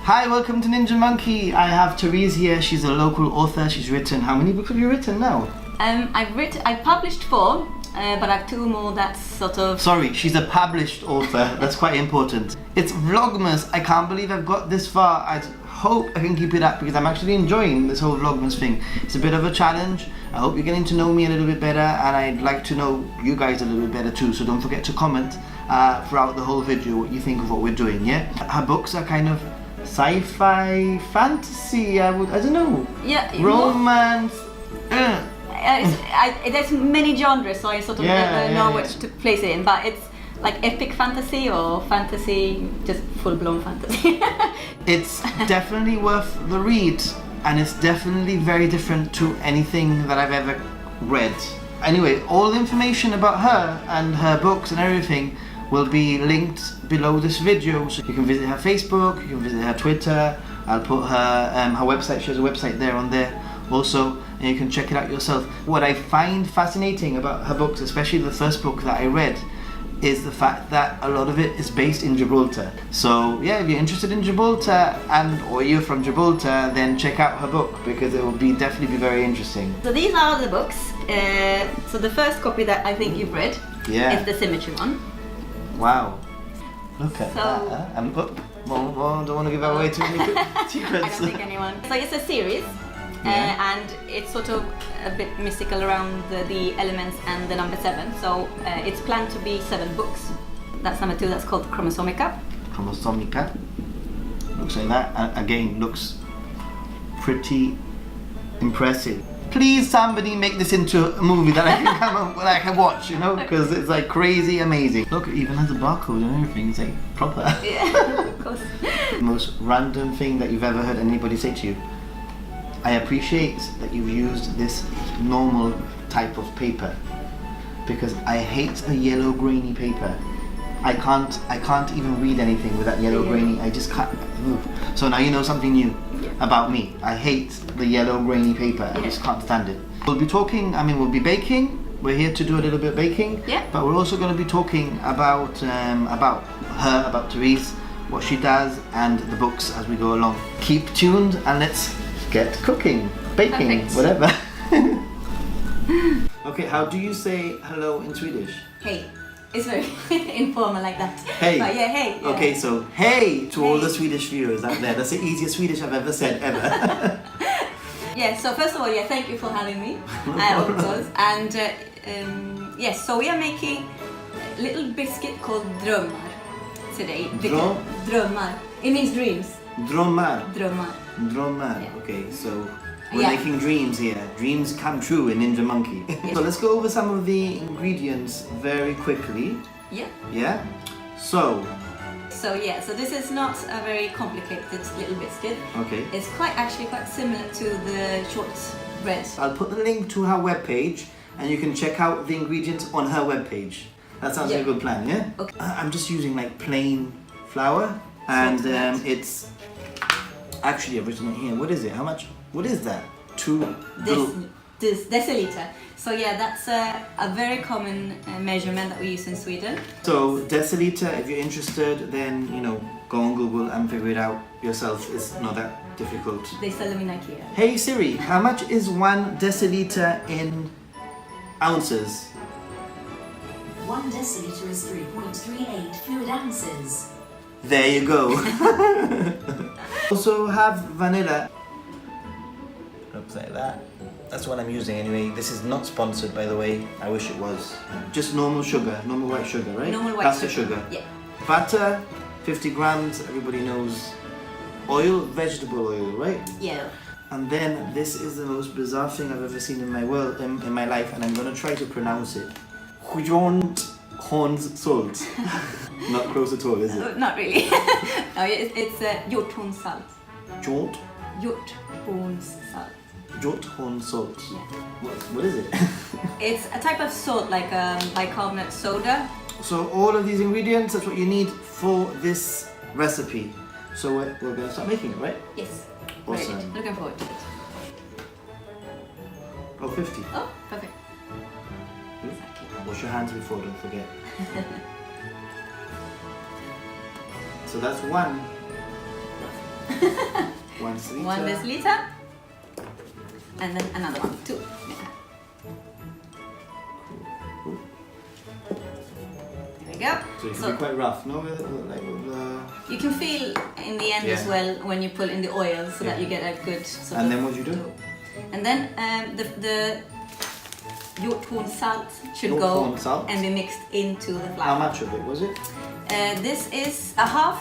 Hi, welcome to Ninja Monkey. I have Therese here. She's a local author. She's written, how many books have you written now? I've published 4, but I have 2 more that's sort of... Sorry, she's a published author. That's quite important. It's Vlogmas. I can't believe I've got this far. I hope I can keep it up because I'm actually enjoying this whole Vlogmas thing. It's a bit of a challenge. I hope you're getting to know me a little bit better, and I'd like to know you guys a little bit better too, so don't forget to comment throughout the whole video what you think of what we're doing, yeah? Her books are kind of sci-fi, fantasy, I don't know. Yeah. Romance. There's many genres, so I sort of never know which to place it in, but it's like epic fantasy or fantasy, just full-blown fantasy. It's definitely worth the read, and it's definitely very different to anything that I've ever read. Anyway, all the information about her and her books and everything will be linked below this video, so you can visit her Facebook, you can visit her Twitter. I'll put her website. She has a website there on there also, and you can check it out yourself. What I find fascinating about her books, especially the first book that I read, is the fact that a lot of it is based in Gibraltar. So yeah, if you're interested in Gibraltar or you're from Gibraltar, then check out her book because it will definitely be very interesting. So these are the books. So the first copy that I think you've read is the Symmetry one. Wow, look at that. Don't want to give away too many secrets. I don't think anyone. So it's a series. And it's sort of a bit mystical around the elements and the number 7. So it's planned to be 7 books. That's number 2. That's called Chromosomica. Chromosomica. Looks like that. And again, looks pretty impressive. Please, somebody make this into a movie that I can watch, you know, because it's like crazy amazing. Look, it even has a barcode and everything. It's like proper. Yeah, of course. The most random thing that you've ever heard anybody say to you. I appreciate that you've used this normal type of paper because I hate the yellow grainy paper. I can't even read anything with that yellow grainy. I just can't. So now you know something new about me. I hate the yellow grainy paper. I just can't stand it. We'll be talking. We'll be baking. We're here to do a little bit of baking. Yeah. But we're also going to be talking about her, about Therese, what she does, and the books as we go along. Keep tuned and let's get cooking, baking, whatever. Okay, how do you say hello in Swedish? Hey. It's very informal like that. Hey. But yeah, hey. Yeah. Okay, so hey to all the Swedish viewers out there. That's the easiest Swedish I've ever said, ever. Yeah, so first of all, thank you for having me. And yes, so we are making a little biscuit called drömmar today. Drömmar. It means dreams. Drömmar. Drömmar. Yeah. Okay, so we're making dreams here. Dreams come true in Ninja Monkey. So let's go over some of the ingredients very quickly. Yeah. Yeah? So this is not a very complicated little biscuit. Okay. It's actually quite similar to the short bread. I'll put the link to her webpage and you can check out the ingredients on her webpage. That sounds like a good plan, yeah? Okay. I'm just using like plain flour and it's actually I've written it here. What is it? How much? What is that? 2 deciliter. So yeah, that's a very common measurement that we use in Sweden. So deciliter, if you're interested, then go on Google and figure it out yourself. It's not that difficult. They sell them in IKEA. Hey Siri, how much is 1 deciliter in ounces? 1 deciliter is 3.38 fluid ounces. There you go. Also have vanilla. Looks like that. That's what I'm using anyway. This is not sponsored, by the way. I wish it was. Just normal sugar, normal white sugar, right? Normal white Caster sugar. Yeah. Butter, 50 grams. Everybody knows. Oil, vegetable oil, right? Yeah. And then this is the most bizarre thing I've ever seen in my world, in my life, and I'm gonna try to pronounce it. Hjorthorns salt. Not close at all, is it? Not really. No, it's hjorthornssalt. Hjorthornssalt. Hjorthorn salt. Yeah. What is it? It's a type of salt, like bicarbonate soda. So all of these ingredients, that's what you need for this recipe. So we're going to start making it, right? Yes. Awesome. Right. Looking forward to it. Oh, 50. Oh, perfect. Exactly. Wash your hands before, don't forget. So that's 1. 1 deciliter. 1 deciliter. And then another one, 2. Yeah. There we go. So it can be quite rough, no? Like with you can feel in the end as well when you put in the oil, so that you get a good sort And of then what do you do? dough. And then the hjorthorn salt should Hjorthorn go salt. and be mixed into the flour. How much of it was it? This is a half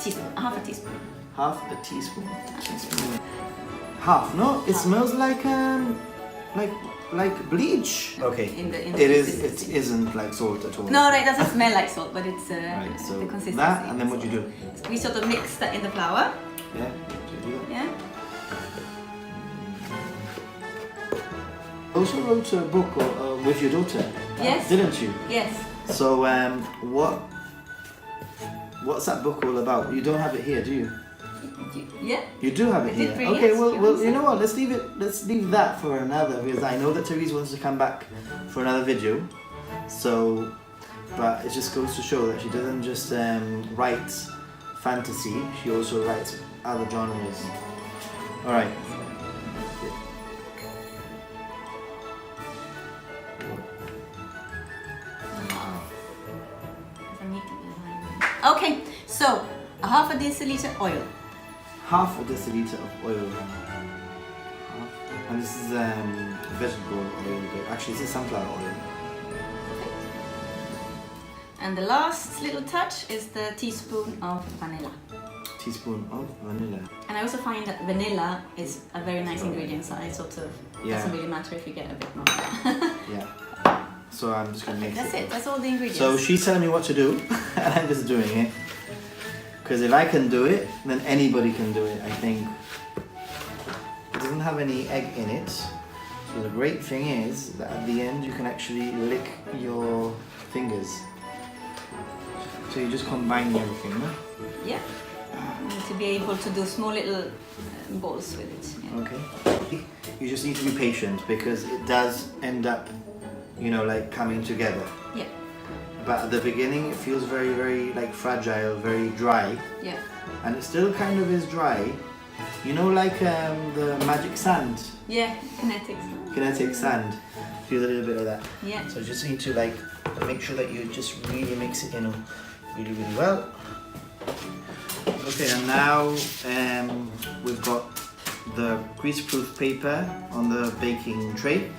teaspoon. Half a teaspoon. Half a teaspoon. Half, no? It smells like bleach. Okay. It isn't like salt at all. No, it doesn't smell like salt, but it's Right, so the consistency. that, and then what do you do? We sort of mix that in the flour. Yeah. So you do that. Yeah. Also wrote a book with your daughter. Yes. Didn't you? Yes. So what's that book all about? You don't have it here, do you? Yeah. You do have it I did here. bring Okay, it. well, you know what? Let's leave that for another, because I know that Therese wants to come back for another video. So, but it just goes to show that she doesn't just write fantasy. She also writes other genres. All right. Okay, so a half a deciliter oil. Half a deciliter of oil. And this is vegetable oil, but actually this is sunflower oil. And the last little touch is the teaspoon of vanilla. Teaspoon of vanilla. And I also find that vanilla is a very nice ingredient, so it sort of doesn't really matter if you get a bit more. Yeah. So I'm just gonna make That's it. That's all the ingredients. So she's telling me what to do, and I'm just doing it. Because if I can do it, then anybody can do it, I think. It doesn't have any egg in it. So the great thing is that at the end you can actually lick your fingers. So you're just combining everything, no? Yeah. You need to be able to do small little balls with it. Yeah. Okay. You just need to be patient because it does end up, you know, like coming together. Yeah. But at the beginning it feels very, very like fragile, very dry. Yeah. And it still kind of is dry. You know, like the magic sand. Yeah, kinetics. Kinetic sand. Feels a little bit like that. Yeah. So you just need to like make sure that you just really mix it in really, really well. Okay, and now we've got the grease-proof paper on the baking tray.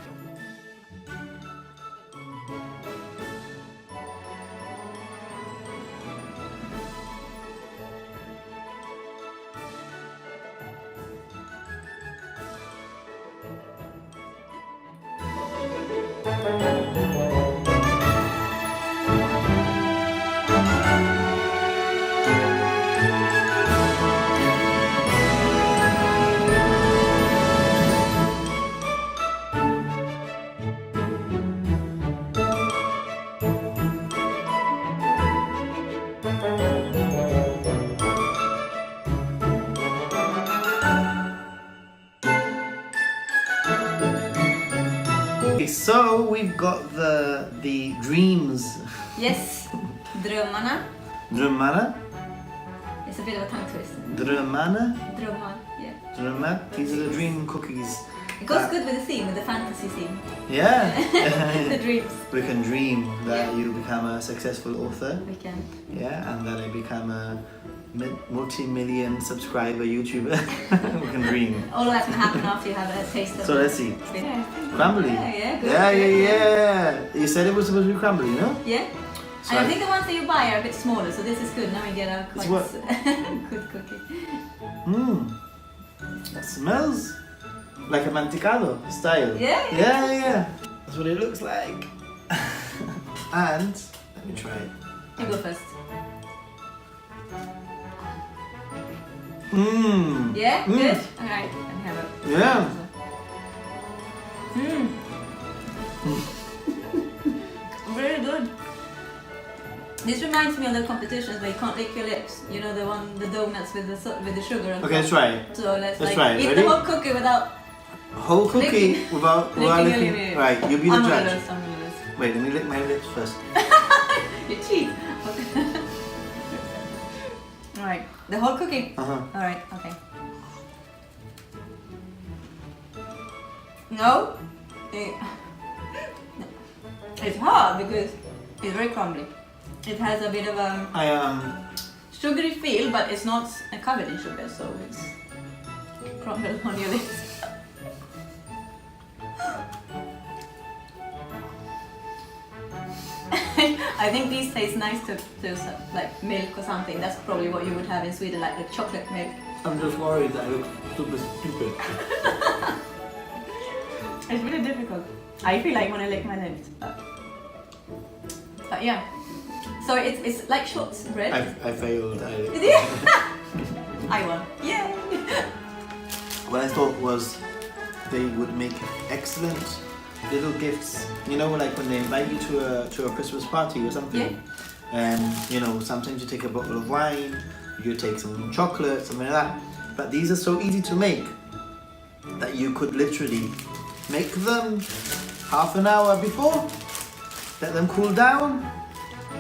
Okay, so we've got the dreams. Yes. Drömmarna. Drömmarna. It's a bit of a tongue twist. Drömmarna. Drömmar. Yeah. Drömmar. These are the dream cookies. It goes good with the theme, with the fantasy theme. Yeah. The dreams. We can dream that you become a successful author. We can. Yeah, and that I become a multi-million subscriber YouTuber. We can dream. All that's gonna happen after you have a taste of So let's see. Yeah. Crumbly. Yeah, good. Yeah. You said it was supposed to be crumbly, no? Yeah. So and I think the ones that you buy are a bit smaller, so this is good. Now we get a quite what? good cookie. It smells like a mantecado style. Yeah. Yeah. That's what it looks like. And let me try it. You go first. Yeah, good. All right, let me have a. Yeah. Very good. This reminds me of the competitions where you can't lick your lips. You know the donuts with the sugar on top. Okay, let's try it. So let's try it. eat Ready? the whole cookie without Whole cookie without licking. your Right, you be the judge. unrealistic. Wait, let me lick my lips first. You cheat. Okay. All right. Right. The whole cookie? Uh-huh. Alright, okay. No? It's hard because it's very crumbly. It has a bit of a sugary feel, but it's not covered in sugar, so it's crumbled on your lips. I think these taste nice to like milk or something. That's probably what you would have in Sweden, like the chocolate milk. I'm just worried that I look super stupid. It's really difficult. I feel like when I lick my lips. But yeah. So it's like short bread. I failed. I won. Yay! What I thought was they would make excellent little gifts. You know, like when they invite you to a Christmas party or something. You know, sometimes you take a bottle of wine, you take some chocolate, something like that. But these are so easy to make that you could literally make them half an hour before, let them cool down,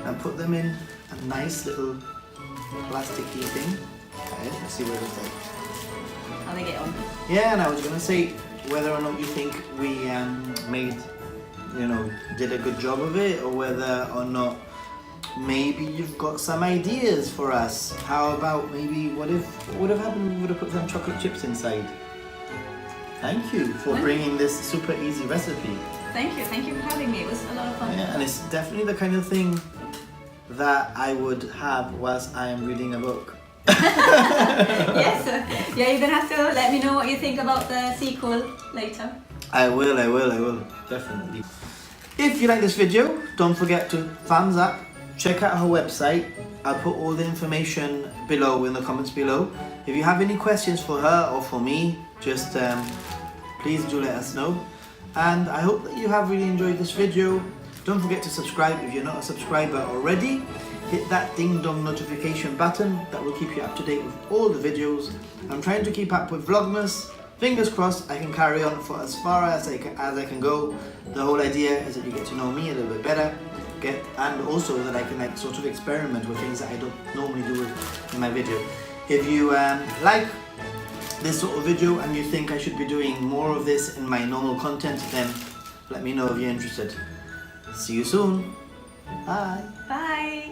and put them in a nice little plasticky thing. Okay, let's see what it's like. How they get on. Yeah, and I was gonna say whether or not you think we did a good job of it, or whether or not maybe you've got some ideas for us. How about maybe what would have happened if we would have put some chocolate chips inside? Thank you for bringing this super easy recipe. Thank you for having me. It was a lot of fun. Yeah, and it's definitely the kind of thing that I would have whilst I am reading a book. Yes, yeah, you're gonna have to let me know what you think about the sequel later. I will, definitely. If you like this video, don't forget to thumbs up, check out her website. I'll put all the information below in the comments below. If you have any questions for her or for me, just please do let us know. And I hope that you have really enjoyed this video. Don't forget to subscribe if you're not a subscriber already. Hit that ding dong notification button, that will keep you up to date with all the videos. I'm trying to keep up with Vlogmas. Fingers crossed I can carry on for as far as I can go. The whole idea is that you get to know me a little bit better, and also that I can sort of experiment with things that I don't normally do in my video. If you like this sort of video and you think I should be doing more of this in my normal content, then let me know if you're interested. See you soon. Bye. Bye.